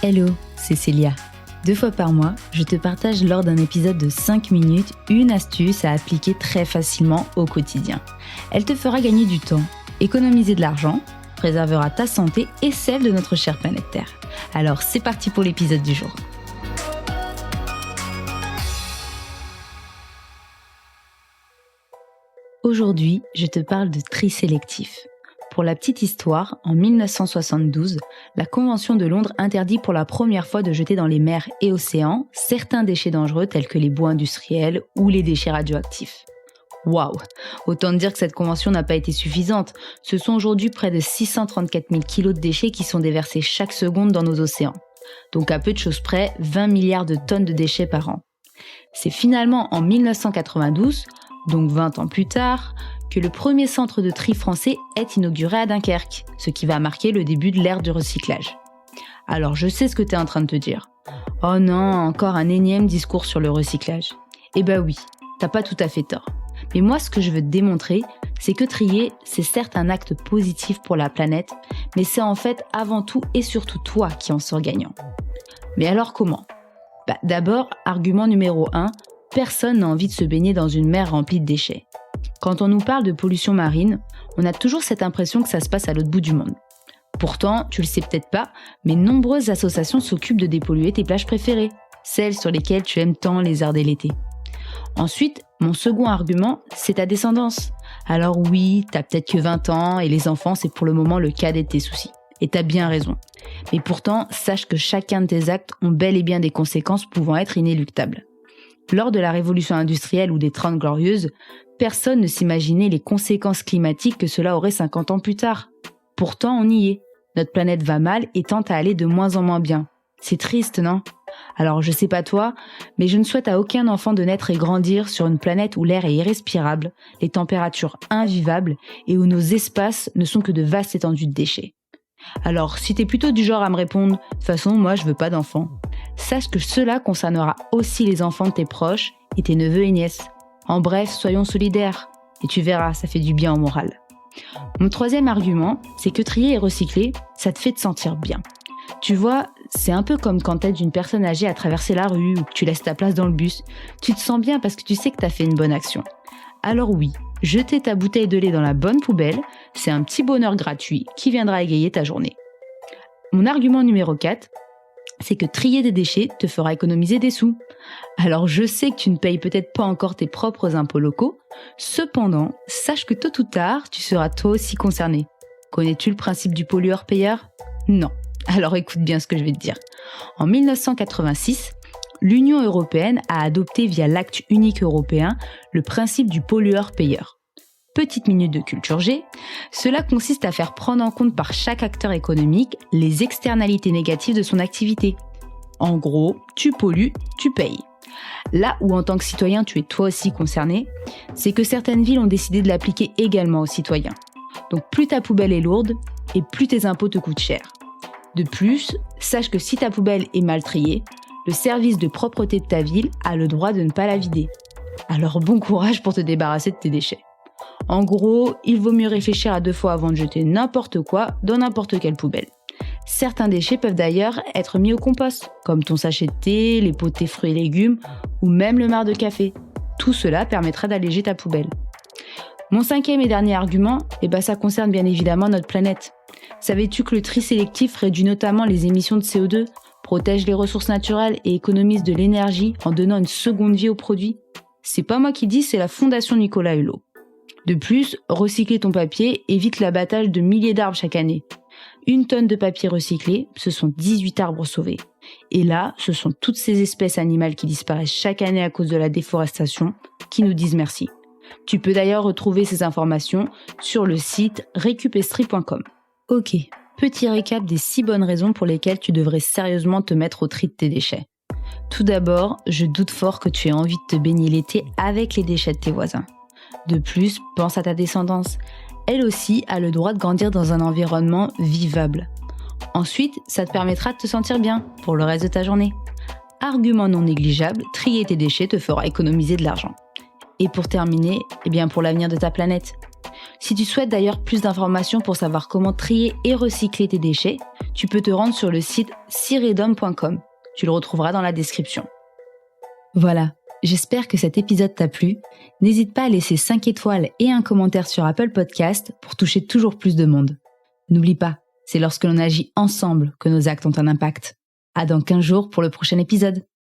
Hello, c'est Célia. 2 fois par mois, je te partage lors d'un épisode de 5 minutes une astuce à appliquer très facilement au quotidien. Elle te fera gagner du temps, économiser de l'argent, préservera ta santé et celle de notre chère planète Terre. Alors c'est parti pour l'épisode du jour. Aujourd'hui, je te parle de tri sélectif. Pour la petite histoire, en 1972, la Convention de Londres interdit pour la première fois de jeter dans les mers et océans certains déchets dangereux tels que les bois industriels ou les déchets radioactifs. Waouh! Autant dire que cette convention n'a pas été suffisante. Ce sont aujourd'hui près de 634 000 kilos de déchets qui sont déversés chaque seconde dans nos océans. Donc à peu de choses près, 20 milliards de tonnes de déchets par an. C'est finalement en 1992, donc 20 ans plus tard, que le premier centre de tri français est inauguré à Dunkerque, ce qui va marquer le début de l'ère du recyclage. Alors je sais ce que tu es en train de te dire. Oh non, encore un énième discours sur le recyclage. Eh ben oui, t'as pas tout à fait tort. Mais moi ce que je veux te démontrer, c'est que trier, c'est certes un acte positif pour la planète, mais c'est en fait avant tout et surtout toi qui en sors gagnant. Mais alors comment ? D'abord, argument numéro 1, personne n'a envie de se baigner dans une mer remplie de déchets. Quand on nous parle de pollution marine, on a toujours cette impression que ça se passe à l'autre bout du monde. Pourtant, tu le sais peut-être pas, mais nombreuses associations s'occupent de dépolluer tes plages préférées, celles sur lesquelles tu aimes tant lézarder l'été. Ensuite, mon second argument, c'est ta descendance. Alors oui, t'as peut-être que 20 ans et les enfants, c'est pour le moment le cadet de tes soucis. Et t'as bien raison. Mais pourtant, sache que chacun de tes actes ont bel et bien des conséquences pouvant être inéluctables. Lors de la révolution industrielle ou des 30 glorieuses, personne ne s'imaginait les conséquences climatiques que cela aurait 50 ans plus tard. Pourtant, on y est. Notre planète va mal et tend à aller de moins en moins bien. C'est triste, non ? Alors, je sais pas toi, mais je ne souhaite à aucun enfant de naître et grandir sur une planète où l'air est irrespirable, les températures invivables et où nos espaces ne sont que de vastes étendues de déchets. Alors, si t'es plutôt du genre à me répondre « De toute façon, moi, je veux pas d'enfants », sache que cela concernera aussi les enfants de tes proches et tes neveux et nièces. En bref, soyons solidaires. Et tu verras, ça fait du bien au moral. Mon troisième argument, c'est que trier et recycler, ça te fait te sentir bien. Tu vois, c'est un peu comme quand t'aides une personne âgée à traverser la rue ou que tu laisses ta place dans le bus. Tu te sens bien parce que tu sais que t'as fait une bonne action. Alors oui, jeter ta bouteille de lait dans la bonne poubelle, c'est un petit bonheur gratuit qui viendra égayer ta journée. Mon argument numéro 4, c'est que trier des déchets te fera économiser des sous. Alors je sais que tu ne payes peut-être pas encore tes propres impôts locaux, cependant, sache que tôt ou tard, tu seras toi aussi concerné. Connais-tu le principe du pollueur-payeur ? Non. Alors écoute bien ce que je vais te dire. En 1986, l'Union européenne a adopté via l'acte unique européen le principe du pollueur-payeur. Petite minute de culture G, cela consiste à faire prendre en compte par chaque acteur économique les externalités négatives de son activité. En gros, tu pollues, tu payes. Là où en tant que citoyen tu es toi aussi concerné, c'est que certaines villes ont décidé de l'appliquer également aux citoyens. Donc plus ta poubelle est lourde et plus tes impôts te coûtent cher. De plus, sache que si ta poubelle est mal triée, le service de propreté de ta ville a le droit de ne pas la vider. Alors bon courage pour te débarrasser de tes déchets. En gros, il vaut mieux réfléchir à 2 fois avant de jeter n'importe quoi dans n'importe quelle poubelle. Certains déchets peuvent d'ailleurs être mis au compost, comme ton sachet de thé, les pots de tes fruits et légumes, ou même le marc de café. Tout cela permettra d'alléger ta poubelle. Mon 5e et dernier argument, ça concerne bien évidemment notre planète. Savais-tu que le tri sélectif réduit notamment les émissions de CO2, protège les ressources naturelles et économise de l'énergie en donnant une seconde vie aux produits ? C'est pas moi qui dis, c'est la Fondation Nicolas Hulot. De plus, recycler ton papier évite l'abattage de milliers d'arbres chaque année. 1 tonne de papier recyclé, ce sont 18 arbres sauvés. Et là, ce sont toutes ces espèces animales qui disparaissent chaque année à cause de la déforestation qui nous disent merci. Tu peux d'ailleurs retrouver ces informations sur le site recupestri.com. Ok, petit récap des 6 bonnes raisons pour lesquelles tu devrais sérieusement te mettre au tri de tes déchets. Tout d'abord, je doute fort que tu aies envie de te baigner l'été avec les déchets de tes voisins. De plus, pense à ta descendance. Elle aussi a le droit de grandir dans un environnement vivable. Ensuite, ça te permettra de te sentir bien pour le reste de ta journée. Argument non négligeable, trier tes déchets te fera économiser de l'argent. Et pour terminer, pour l'avenir de ta planète. Si tu souhaites d'ailleurs plus d'informations pour savoir comment trier et recycler tes déchets, tu peux te rendre sur le site ciredom.com. Tu le retrouveras dans la description. Voilà, j'espère que cet épisode t'a plu. N'hésite pas à laisser 5 étoiles et un commentaire sur Apple Podcast pour toucher toujours plus de monde. N'oublie pas, c'est lorsque l'on agit ensemble que nos actes ont un impact. À dans 15 jours pour le prochain épisode.